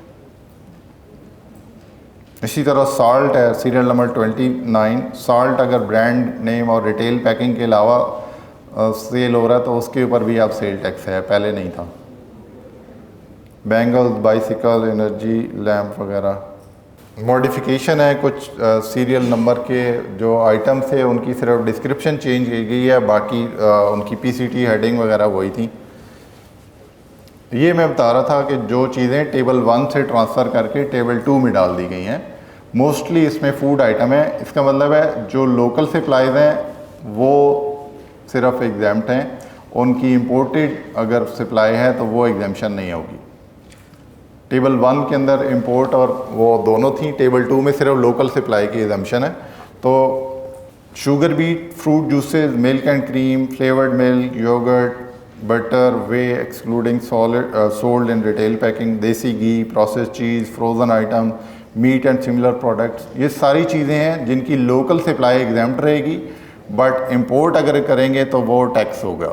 इसी तरह साल्ट है, सीरियल नंबर 29, साल्ट अगर ब्रांड नेम और रिटेल पैकिंग के अलावा सेल हो रहा है तो उसके ऊपर भी अब सेल टैक्स है, पहले नहीं था। बैंगल्स, बाइसिकल, एनर्जी लैम्प वगैरह। मॉडिफिकेशन है कुछ सीरियल नंबर के जो आइटम्स थे उनकी सिर्फ डिस्क्रिप्शन चेंज की गई है, बाकी उनकी पीसीटी हेडिंग वगैरह वही थी। ये मैं बता रहा था कि जो चीज़ें टेबल 1 से ट्रांसफ़र करके टेबल 2 में डाल दी गई हैं, मोस्टली इसमें फूड आइटम है। इसका मतलब है जो लोकल सप्लाईज हैं वो सिर्फ एग्जाम्प्ट हैं, उनकी इंपोर्टेड अगर सप्लाई है तो वो एग्जाम्पशन नहीं होगी। टेबल 1 के अंदर इंपोर्ट और वो दोनों थी, टेबल 2 में सिर्फ लोकल सप्लाई की एग्जाम्पशन है। तो sugar beet, fruit juices, milk and cream, flavoured milk, yogurt, butter, whey excluding sold in retail packing, desi ghee, process cheese, frozen item, meat and similar products, ये सारी चीज़ें हैं जिनकी लोकल सप्लाई एग्जाम्प्ट रहेगी, but import अगर करेंगे तो वो टैक्स होगा।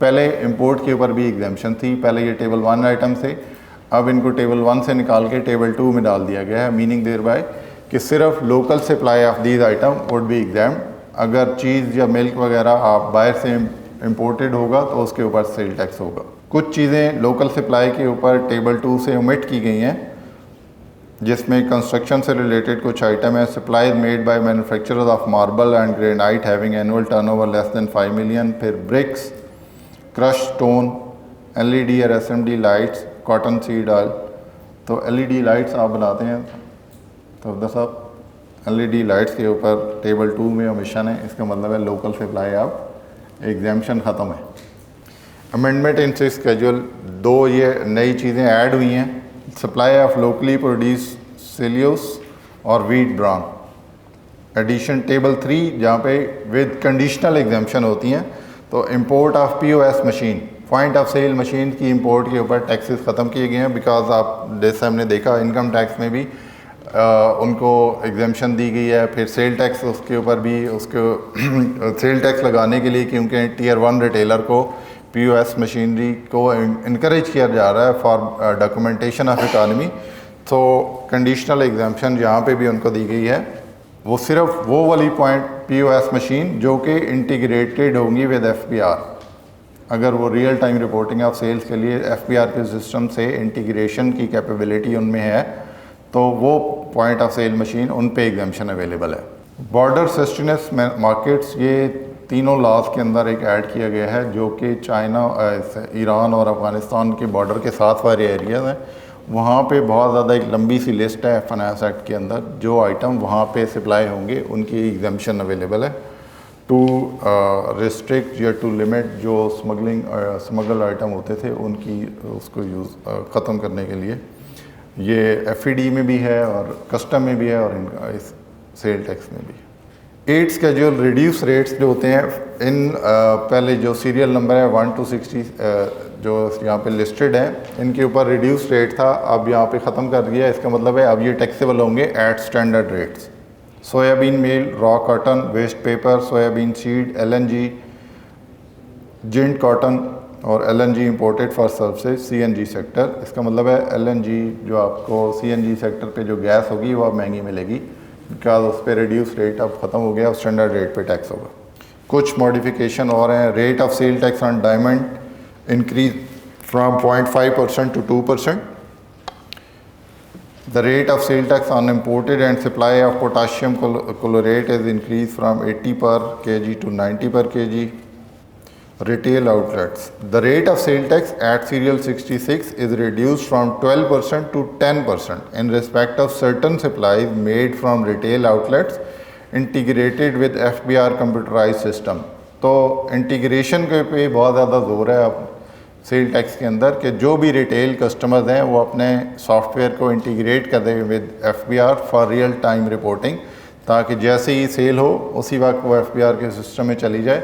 पहले इंपोर्ट के ऊपर भी एग्जाम्पशन थी, पहले ये टेबल 1 आइटम थे, अब इनको टेबल 1 से निकाल के टेबल 2 में डाल दिया गया है। मीनिंग देयर बाय कि सिर्फ local supply of these item would be exempt. अगर चीज़ या मिल्क वगैरह आप बाहर से इंपोर्टेड होगा तो उसके ऊपर सेल टैक्स होगा। कुछ चीज़ें लोकल सप्लाई के ऊपर टेबल 2 से ओमिट की गई हैं, जिसमें कंस्ट्रक्शन से रिलेटेड कुछ आइटम है। Supplies made by manufacturers of marble and granite having annual turnover less than 5 million. फिर ब्रिक्स, क्रश स्टोन, एलईडी और SMD lights, cotton seed oil. तो एलईडी लाइट्स आप बनाते हैं तो अब्दा साहब, एलईडी लाइट्स के ऊपर टेबल 2 में ओमिशन है, इसका मतलब है लोकल सप्लाई आप एग्जाम्पशन ख़त्म है। अमेंडमेंट इन स्केड्यूल 2, ये नई चीज़ें ऐड हुई हैं। सप्लाई ऑफ लोकली प्रोड्यूस सेल्यूस और वीट ब्रान। एडिशन टेबल 3 जहाँ पे विद कंडीशनल एग्जाम्पशन होती हैं। तो import of POS machine, point of sale machine की इंपोर्ट के ऊपर टैक्सेस ख़त्म किए गए हैं, बिकॉज आप जैसे हमने देखा इनकम टैक्स में भी उनको एग्जाम्पशन दी गई है। फिर सेल टैक्स उसके ऊपर भी उसको सेल टैक्स लगाने के लिए, क्योंकि टीयर 1 रिटेलर को पीओएस मशीनरी को इनकरेज किया जा रहा है फॉर डॉक्यूमेंटेशन ऑफ इकानमी। तो कंडीशनल एग्जाम्पशन जहाँ पे भी उनको दी गई है वो सिर्फ वो वाली पॉइंट पीओएस मशीन जो कि इंटीग्रेटेड होंगी विद एफपीआर। अगर वो real time reporting of sales के लिए एफपीआर के सिस्टम से इंटीग्रेशन की कैपेबिलिटी उनमें है, तो वो पॉइंट ऑफ सेल मशीन उन पे एग्जाम्पशन अवेलेबल है। बॉर्डर सस्टेनेंस मार्केट्स, ये तीनों लॉज के अंदर एक ऐड किया गया है जो कि चाइना, ईरान और अफ़गानिस्तान के बॉर्डर के साथ वाले एरियाज़ हैं। वहाँ पे बहुत ज़्यादा एक लंबी सी लिस्ट है फाइनेंस एक्ट के अंदर, जो आइटम वहाँ पे सप्लाई होंगे उनकी एग्जाम्पशन अवेलेबल है टू रिस्ट्रिक्ट या टू लिमिट जो स्मगल आइटम होते थे उनकी उसको यूज़ ख़त्म करने के लिए। ये एफईडी में भी है और कस्टम में भी है और इनका इस सेल टैक्स में भी। 8 स्केड्यूल रिड्यूस रेट्स जो होते हैं इन पहले जो सीरियल नंबर है 1 to 60 जो यहाँ पे लिस्टेड है, इनके ऊपर रिड्यूस रेट था, अब यहाँ पे ख़त्म कर दिया। इसका मतलब है अब ये टैक्सेबल होंगे at standard rates. Soybean meal, raw cotton, waste paper, soybean seed, LNG, ginned cotton और LNG imported for services CNG sector. इसका मतलब है एलएनजी जो आपको सीएनजी सेक्टर पे जो गैस होगी वो अब महंगी मिलेगी, बिकॉज उस पर रिड्यूस रेट अब ख़त्म हो गया, स्टैंडर्ड रेट पे टैक्स होगा। कुछ मॉडिफिकेशन और हैं। Rate of sale tax on diamond increase from 0.5% to 2%. The rate of sale tax on imported and supply of potassium chlorate is increased from 80 per kg to 90 per kg. Retail outlets. The rate of sale tax at serial 66 is reduced from 12% to 10% in respect of certain supplies made from retail outlets integrated with FBR computerized system. तो integration के पे बहुत ज़्यादा ज़ोर है अब sale tax के अंदर कि जो भी रिटेल कस्टमर्स हैं वो अपने सॉफ्टवेयर को इंटीग्रेट कर दें with FBR for real time reporting, ताकि जैसे ही सेल हो उसी वक्त वो FBR के सिस्टम में चली जाए।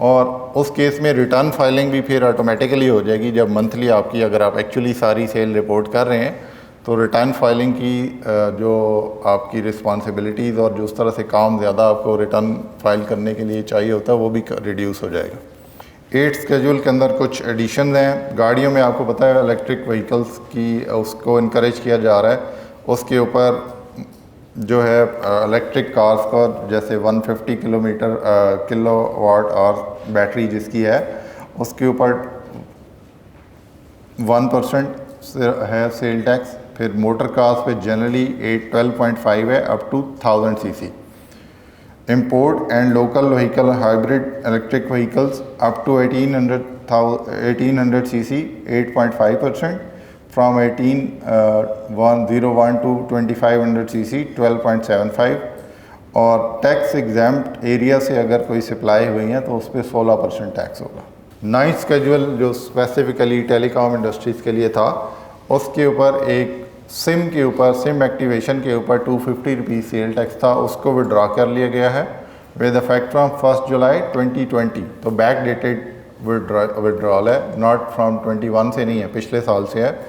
और उस केस में रिटर्न फाइलिंग भी फिर ऑटोमेटिकली हो जाएगी। जब मंथली आपकी अगर आप एक्चुअली सारी सेल रिपोर्ट कर रहे हैं तो रिटर्न फाइलिंग की जो आपकी रिस्पॉन्सिबिलिटीज़ और जो उस तरह से काम ज़्यादा आपको रिटर्न फाइल करने के लिए चाहिए होता है वो भी रिड्यूस हो जाएगा। 8 स्केड्यूल के अंदर कुछ एडिशन हैं। गाड़ियों में आपको पता है इलेक्ट्रिक व्हीकल्स की उसको इनकरेज किया जा रहा है। उसके ऊपर जो है इलेक्ट्रिक कार्स का जैसे 150 किलोवाट और बैटरी जिसकी है उसके ऊपर 1% है सेल टैक्स। फिर मोटर कार्स पे जनरली 12.5 है up to 1000 cc। Import and local vehicle hybrid electric vehicles up to 1800 cc 8.5%, from 1801 to 2500 cc 12.75, और टैक्स एग्जाम्प्ट एरिया से अगर कोई सप्लाई हुई है तो उस पर 16% टैक्स होगा। 9th स्केड्यूल जो स्पेसिफिकली टेलीकॉम इंडस्ट्रीज़ के लिए था उसके ऊपर एक सिम के ऊपर सिम एक्टिवेशन के ऊपर 250 रुपीज़ सेल टैक्स था, उसको विड्रॉ कर लिया गया है विद इफेक्ट फ्रॉम 1 जुलाई 2020। तो बैक डेटेड विड्रॉल है, नॉट फ्रॉम 21 से नहीं है, पिछले साल से है।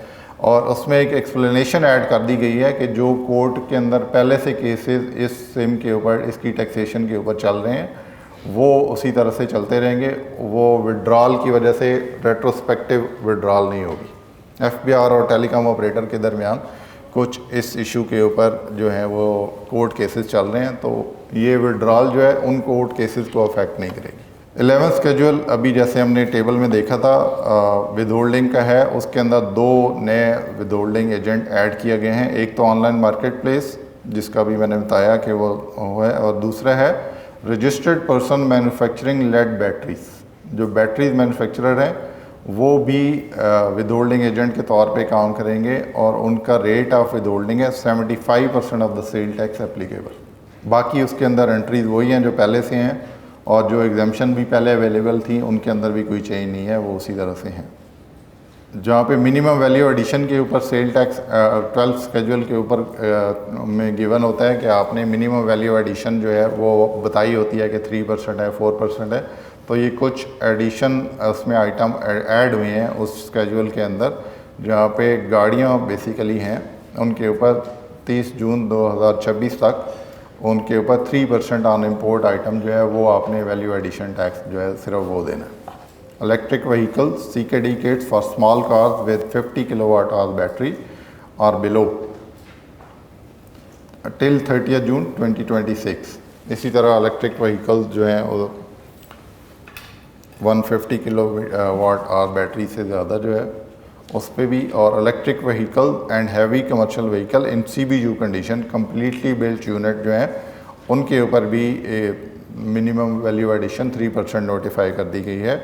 और उसमें एक एक्सप्लेनेशन ऐड कर दी गई है कि जो कोर्ट के अंदर पहले से केसेस इस सिम के ऊपर इसकी टैक्सेशन के ऊपर चल रहे हैं वो उसी तरह से चलते रहेंगे। वो विड्रॉल की वजह से रेट्रोस्पेक्टिव विड्रॉल नहीं होगी। FBR और टेलीकॉम ऑपरेटर के दरमियान कुछ इस इशू के ऊपर जो है वो कोर्ट केसेस चल रहे हैं, तो ये विड्रॉल जो है उन कोर्ट केसेस को अफेक्ट नहीं करेगी। 11th स्केड्यूल अभी जैसे हमने टेबल में देखा था विद होल्डिंग का है, उसके अंदर 2 नए विद होल्डिंग एजेंट ऐड किए गए हैं। एक तो ऑनलाइन मार्केट प्लेस जिसका भी मैंने बताया कि वो है, और दूसरा है registered person manufacturing lead batteries. जो बैटरीज मैन्युफैक्चरर हैं वो भी विद होल्डिंग एजेंट के तौर पे काम करेंगे और उनका रेट ऑफ विद होल्डिंग है 75% of the sale tax applicable. बाकी उसके अंदर एंट्रीज वही हैं जो पहले से हैं, और जो एग्जाम्पशन भी पहले अवेलेबल थी उनके अंदर भी कोई चेंज नहीं है, वो उसी तरह से हैं। जहाँ पे मिनिमम वैल्यू एडिशन के ऊपर सेल टैक्स 12th स्केड्यूल के ऊपर में गिवन होता है कि आपने मिनिमम वैल्यू एडिशन जो है वो बताई होती है कि 3% है, 4% है। तो ये कुछ एडिशन उसमें आइटम ऐड हुए हैं उस स्केड्यूल के अंदर, जहाँ पे गाड़ियाँ बेसिकली हैं उनके ऊपर 30 जून 2026 तक उनके ऊपर 3% ऑन इम्पोर्ट आइटम जो है वो आपने वैल्यू एडिशन टैक्स जो है सिर्फ वो देना है। Electric vehicles CKD kits for small cars with 50 kilowatt hour battery और बिलो टिल 30 जून 2026। इसी तरह इलेक्ट्रिक व्हीकल्स जो हैं वो 150 किलोवाट आवर बैटरी से ज़्यादा जो है उस पर भी, और electric vehicle and heavy commercial vehicle in CBU condition completely built unit जो हैं उनके ऊपर भी मिनिमम वैल्यू एडिशन 3% नोटिफाई कर दी गई है।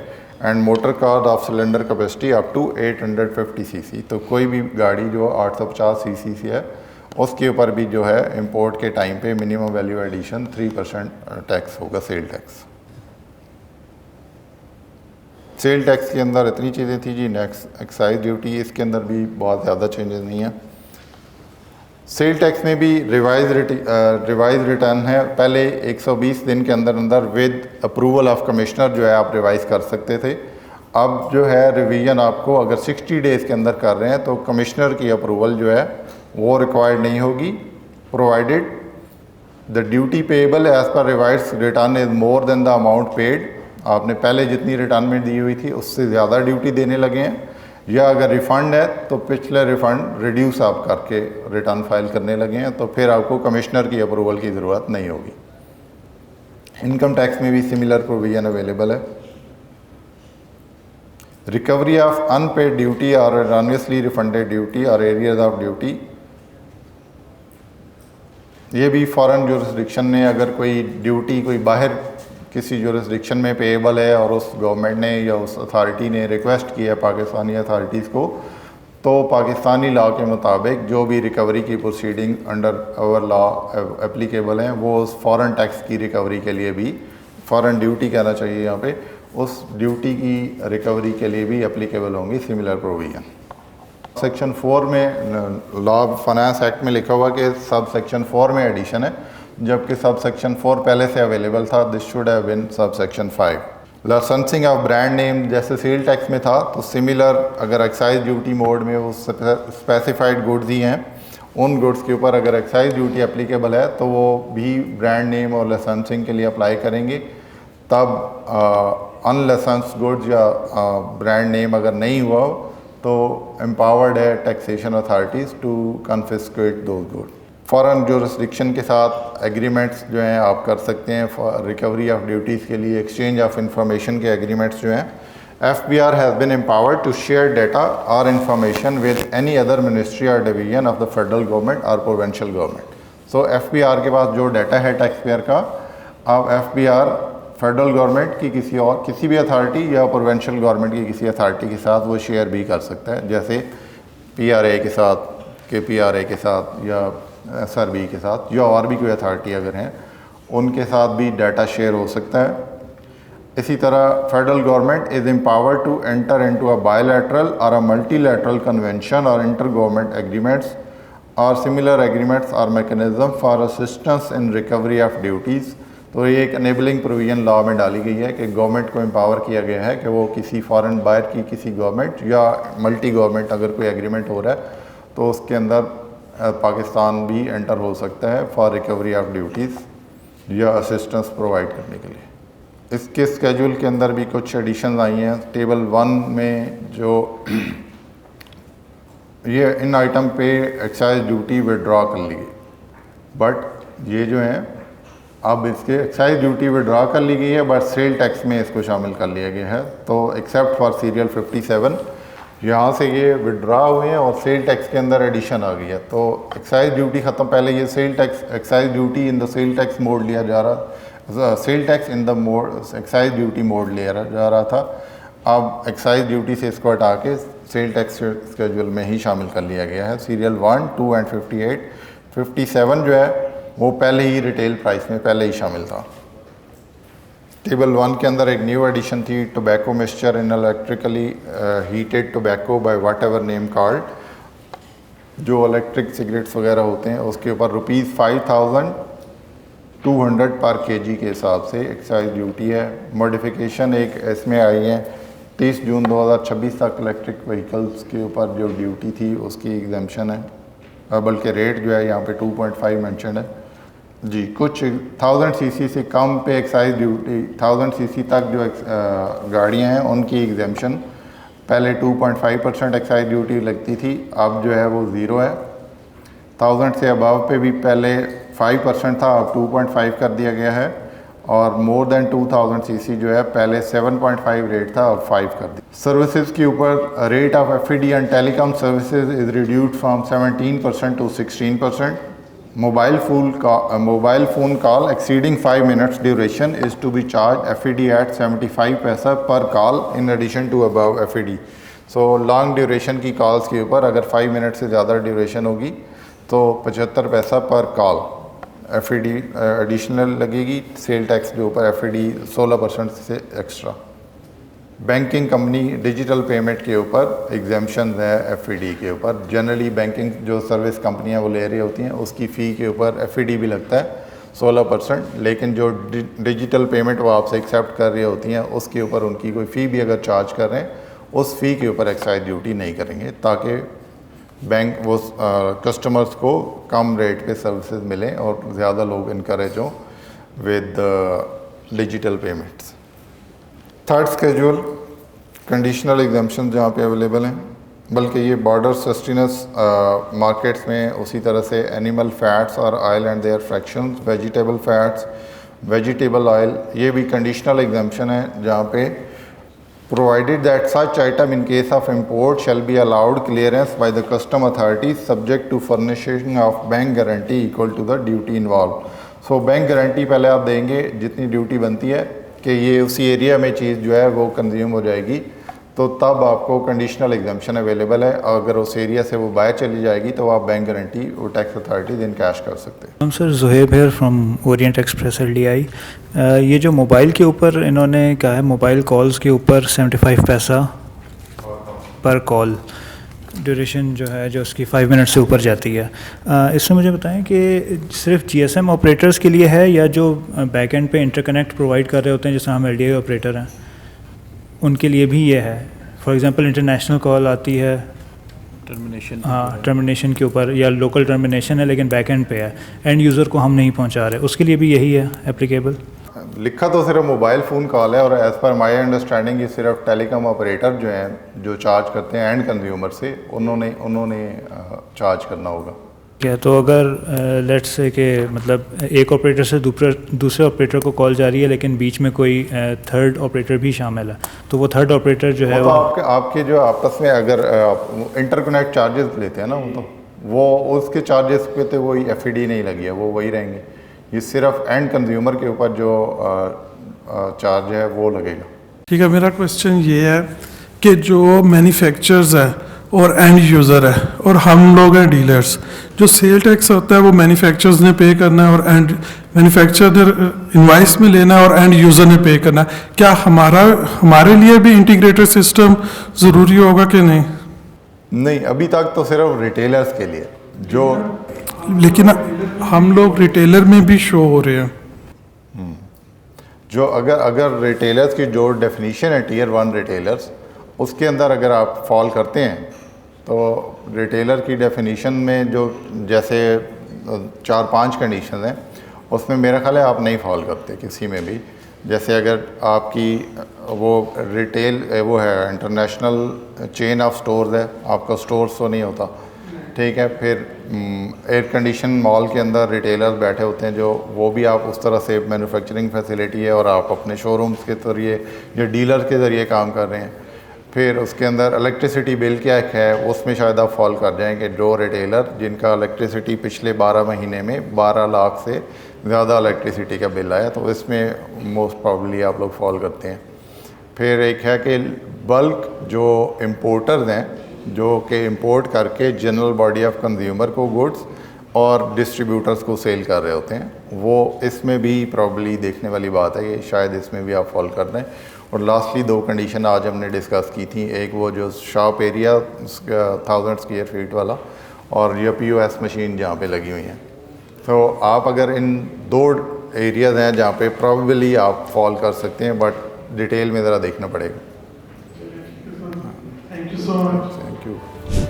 And motor car of cylinder capacity up to 850 cc। तो कोई भी गाड़ी जो 850 cc से है उसके ऊपर भी जो है इंपोर्ट के टाइम पे मिनिमम वैल्यू एडिशन 3% टैक्स होगा सेल टैक्स। सेल टैक्स के अंदर इतनी चीज़ें थी जी। नेक्स्ट एक्साइज ड्यूटी, इसके अंदर भी बहुत ज़्यादा चेंजेस नहीं है। सेल टैक्स में भी रिवाइज रिटर्न है। पहले 120 दिन के अंदर अंदर विद अप्रूवल ऑफ कमिश्नर जो है आप रिवाइज कर सकते थे। अब जो है रिवीजन आपको अगर 60 डेज़ के अंदर कर रहे हैं तो कमिश्नर की अप्रूवल जो है वो रिक्वायर्ड नहीं होगी, provided the duty payable as per revise return is more than the amount paid. आपने पहले जितनी रिटर्न में दी हुई थी उससे ज़्यादा ड्यूटी देने लगे हैं, या अगर रिफ़ंड है तो पिछले रिफ़ंड रिड्यूस आप करके रिटर्न फाइल करने लगे हैं, तो फिर आपको कमिश्नर की अप्रूवल की ज़रूरत नहीं होगी। इनकम टैक्स में भी सिमिलर प्रोविजन अवेलेबल है। रिकवरी ऑफ अनपेड ड्यूटी और erroneously रिफंडेड ड्यूटी और एरियर्स ऑफ ड्यूटी, ये भी फॉरेन जुरिस्डिक्शन ने अगर कोई ड्यूटी कोई बाहर किसी जुरिस्डिक्शन में पेएबल है और उस गवर्नमेंट ने या उस अथॉरिटी ने रिक्वेस्ट किया है पाकिस्तानी अथॉरिटीज़ को, तो पाकिस्तानी लॉ के मुताबिक जो भी रिकवरी की proceeding under our law applicable हैं वो उस फॉरेन टैक्स की रिकवरी के लिए भी, फॉरेन ड्यूटी कहना चाहिए यहाँ पे, उस ड्यूटी की रिकवरी के लिए भी एप्लीकेबल होंगी सिमिलर प्रोविजन। सेक्शन 4 में लॉ ऑफ फाइनेंस एक्ट में लिखा हुआ कि सब सेक्शन 4 में एडिशन है, जबकि सब सेक्शन 4 पहले से अवेलेबल था। This should have been subsection 5। Licensing of brand name जैसे सेल टैक्स में था, तो सिमिलर अगर एक्साइज ड्यूटी मोड में वो स्पेसिफाइड गुड्स ही हैं, उन गुड्स के ऊपर अगर एक्साइज ड्यूटी एप्लीकेबल है तो वो भी ब्रांड नेम और लाइसेंसिंग के लिए अप्लाई करेंगे। तब अनलाइसेंस्ड गुड्स या ब्रांड नेम अगर नहीं हुआ तो एम्पावर्ड है taxation authorities to confiscate those goods. Foreign jurisdiction के साथ एग्रीमेंट्स जो हैं आप कर सकते हैं फॉर रिकवरी ऑफ ड्यूटीज़ के लिए। एक्सचेंज ऑफ इंफॉर्मेशन के एग्रीमेंट्स जो हैं, FBR has been empowered to share data और information with any other ministry और division of the federal government और प्रोविंशियल गवर्नमेंट। सो FBR के पास जो डाटा है टैक्स पेयर का, अब FBR फेडरल गवर्नमेंट की किसी भी अथॉरिटी या प्रोविंशियल गवर्नमेंट की किसी अथॉरिटी के साथ वो शेयर भी कर सकता है, जैसे PRA के साथ, KPRA के साथ या SRB के साथ, या और भी कोई अथॉरिटी अगर हैं उनके साथ भी डाटा शेयर हो सकता है। इसी तरह federal government is empowered to enter into a bilateral और अ मल्टीलैटरल कन्वेंशन और इंटर गवर्नमेंट एग्रीमेंट्स और सिमिलर एग्रीमेंट्स और mechanism for assistance in recovery of duties. तो ये एक एनेबलिंग प्रोविजन लॉ में डाली गई है कि गवर्नमेंट को एम्पावर किया गया है कि वो किसी फॉरेन बायर की किसी गवर्नमेंट या मल्टी गवर्नमेंट अगर कोई एग्रीमेंट हो रहा है तो उसके अंदर पाकिस्तान भी एंटर हो सकता है फॉर रिकवरी ऑफ ड्यूटीज़ या असिस्टेंस प्रोवाइड करने के लिए। इसके स्केड्यूल के अंदर भी कुछ एडिशन आई हैं। टेबल 1 में जो ये इन आइटम पे एक्साइज ड्यूटी विड्रॉ कर ली गई, बट ये जो हैं अब इसके एक्साइज ड्यूटी विड्रॉ कर ली गई है बट सेल टैक्स में इसको शामिल कर लिया गया है। तो एक्सेप्ट फॉर सीरियल 57 यहाँ से ये विड्रॉ हुए हैं और सेल टैक्स के अंदर एडिशन आ गई है। तो एक्साइज ड्यूटी ख़त्म, पहले ये sale tax excise duty in the sale tax mode लिया जा रहा, sale tax in the mode excise duty mode लिया जा रहा था। अब एक्साइज ड्यूटी से इसको हटा के सेल टैक्स स्केड्यूल में ही शामिल कर लिया गया है। सीरियल 1, 2 एंड 58, 57 जो है वो पहले ही रिटेल प्राइस में पहले ही शामिल था। टेबल 1 के अंदर एक न्यू एडिशन थी, tobacco mixture in electrically heated tobacco by whatever name called, जो इलेक्ट्रिक सिगरेट्स वगैरह होते हैं उसके ऊपर ₹5200 पर केजी के हिसाब से एक्साइज ड्यूटी है। मॉडिफिकेशन एक इसमें आई है 30 जून 2026 तक इलेक्ट्रिक व्हीकल्स के ऊपर जो ड्यूटी थी उसकी एग्जेम्पशन है, बल्कि रेट जो है यहाँ पे 2.5 मेंशन है जी। कुछ 1000 सीसी से कम पे एक्साइज ड्यूटी, 1000 सीसी तक जो गाड़ियाँ हैं उनकी एग्जेम्पशन पहले 2.5% एक्साइज ड्यूटी लगती थी, अब जो है वो 0 है। 1000 से अबव पे भी पहले 5% था, अब 2.5 कर दिया गया है। और मोर देन 2000 सीसी जो है पहले 7.5 रेट था, अब 5 कर दिया। सर्विसेज के ऊपर rate of FED and telecom services is reduced from 17% to 16%। Mobile phone call exceeding 5 minutes duration is to be charge FED at 75 paisa per call in addition to above FED। So long duration की calls के ऊपर अगर 5 minute से ज़्यादा duration होगी तो 75 paisa per call FED additional लगेगी। Sale tax के ऊपर FED 16% से extra. Banking company digital payment के ऊपर एग्जेम्पशन है FED के ऊपर। जनरली बैंकिंग जो सर्विस कंपनियां वो ले रही होती हैं उसकी फ़ी के ऊपर FED भी लगता है 16%, लेकिन जो डिजिटल पेमेंट वो आपसे एक्सेप्ट कर रही होती हैं उसके ऊपर उनकी कोई फ़ी भी अगर चार्ज कर रहे हैं उस फ़ी के ऊपर एक्साइज ड्यूटी नहीं करेंगे, ताकि बैंक वो कस्टमर्स को कम रेट पे सर्विसेज मिलें और ज़्यादा लोग इनकरेज हों with digital payments. Third schedule conditional exemption जहाँ पे अवेलेबल हैं, बल्कि ये बॉर्डर सस्टेनेंस मार्केट्स में उसी तरह से एनिमल फैट्स और oil and their fractions, vegetable fats, vegetable oil, ये भी कंडीशनल एग्जाम्पशन है जहाँ पे provided that such item in case of import shall be allowed clearance by the custom authorities subject to furnishing of bank guarantee equal to the duty involve. So bank guarantee पहले आप देंगे जितनी duty बनती है कि ये उसी area में चीज़ जो है वो कंज्यूम हो जाएगी, तो तब आपको कंडीशनल एग्जाम्पशन अवेलेबल है। अगर उस एरिया से वो बाहर चली जाएगी तो आप बैंक गारंटी वो टैक्स अथॉरिटीज इन कैश कर सकते हैं। हम सर ज़ुहैब है फ्रॉम ओरिएंट एक्सप्रेस LDI। ये जो मोबाइल के ऊपर इन्होंने कहा है, मोबाइल कॉल्स के ऊपर 75 पैसा पर कॉल, ड्यूरेशन जो है जो उसकी 5 मिनट से ऊपर जाती है। इसमें मुझे बताएं कि सिर्फ GSM ऑपरेटर्स के लिए है या जो बैक एंड पे इंटरकनेक्ट प्रोवाइड कर रहे होते हैं जैसे हम LDI ऑपरेटर हैं उनके लिए भी ये है? फॉर एग्जांपल इंटरनेशनल कॉल आती है टर्मिनेशन, हाँ टर्मिनेशन के ऊपर, या लोकल टर्मिनेशन है लेकिन बैक एंड पे है, एंड यूज़र को हम नहीं पहुंचा रहे, उसके लिए भी यही है एप्लीकेबल? लिखा तो सिर्फ मोबाइल फ़ोन कॉल है, और एज़ पर माई अंडरस्टैंडिंग ये सिर्फ टेलीकॉम ऑपरेटर जो हैं जो चार्ज करते हैं एंड कंज्यूमर से, उन्होंने चार्ज करना होगा। क्या तो अगर लेट्स से कि मतलब एक ऑपरेटर से दूसरे ऑपरेटर को कॉल जा रही है लेकिन बीच में कोई थर्ड ऑपरेटर भी शामिल है, तो वो थर्ड ऑपरेटर जो है वो तो आपके जो आपस में अगर इंटरकनेक्ट चार्जेस लेते हैं ना, वो उसके चार्जेस पे तो वही FED नहीं लगी है, वो वही रहेंगे। ये सिर्फ एंड कंज्यूमर के ऊपर जो चार्ज है वो लगेगा। ठीक है, मेरा क्वेश्चन ये है कि जो मैन्युफैक्चरर्स हैं और एंड यूज़र है और हम लोग हैं डीलर्स, जो सेल टैक्स होता है वो मैन्युफैक्चरर्स ने पे करना है और एंड मैन्युफैक्चरर ने इनवाइस में लेना है और एंड यूज़र ने पे करना है। क्या हमारे लिए भी इंटीग्रेटेड सिस्टम ज़रूरी होगा कि नहीं? नहीं, अभी तक तो सिर्फ रिटेलर्स के लिए जो, लेकिन हम लोग रिटेलर में भी शो हो रहे हैं। जो अगर रिटेलर्स की जो डेफिनेशन है Tier 1 रिटेलर्स, उसके अंदर अगर आप फॉल करते हैं तो रिटेलर की डेफिनेशन में जो जैसे 4-5 कंडीशन हैं उसमें मेरा ख्याल है आप नहीं फॉल करते किसी में भी। जैसे अगर आपकी वो रिटेल वो है इंटरनेशनल चेन ऑफ स्टोर्स है, आपका स्टोर्स तो नहीं होता, ठीक है। फिर एयर कंडीशन मॉल के अंदर रिटेलर्स बैठे होते हैं जो वो भी आप उस तरह से मैन्युफैक्चरिंग फैसिलिटी है और आप अपने शोरूम्स के ज़रिए या डीलर के ज़रिए काम कर रहे हैं। फिर उसके अंदर इलेक्ट्रिसिटी बिल क्या है उसमें शायद आप फॉल कर जाएं कि जो रिटेलर जिनका इलेक्ट्रिसिटी पिछले 12 महीने में 12 लाख से ज़्यादा इलेक्ट्रिसिटी का बिल आया, तो इसमें मोस्ट प्रॉब्ली आप लोग फॉल करते हैं। फिर एक है कि बल्क जो इम्पोर्टर्स हैं जो कि इंपोर्ट करके जनरल बॉडी ऑफ कंज्यूमर को गुड्स और डिस्ट्रीब्यूटर्स को सेल कर रहे होते हैं, वो इसमें भी प्रॉब्ली देखने वाली बात है कि शायद इसमें भी आप फॉल कर रहे हैं। और लास्टली 2 कंडीशन आज हमने डिस्कस की थी, एक वो जो शॉप एरिया 1000 स्क्वायर फीट वाला और ये POS मशीन जहाँ पे लगी हुई हैं। तो आप अगर इन 2 एरियाज़ हैं जहाँ पे प्रॉबेबली आप फॉल कर सकते हैं, बट डिटेल में ज़रा देखना पड़ेगा। Thank you so much. Thank you.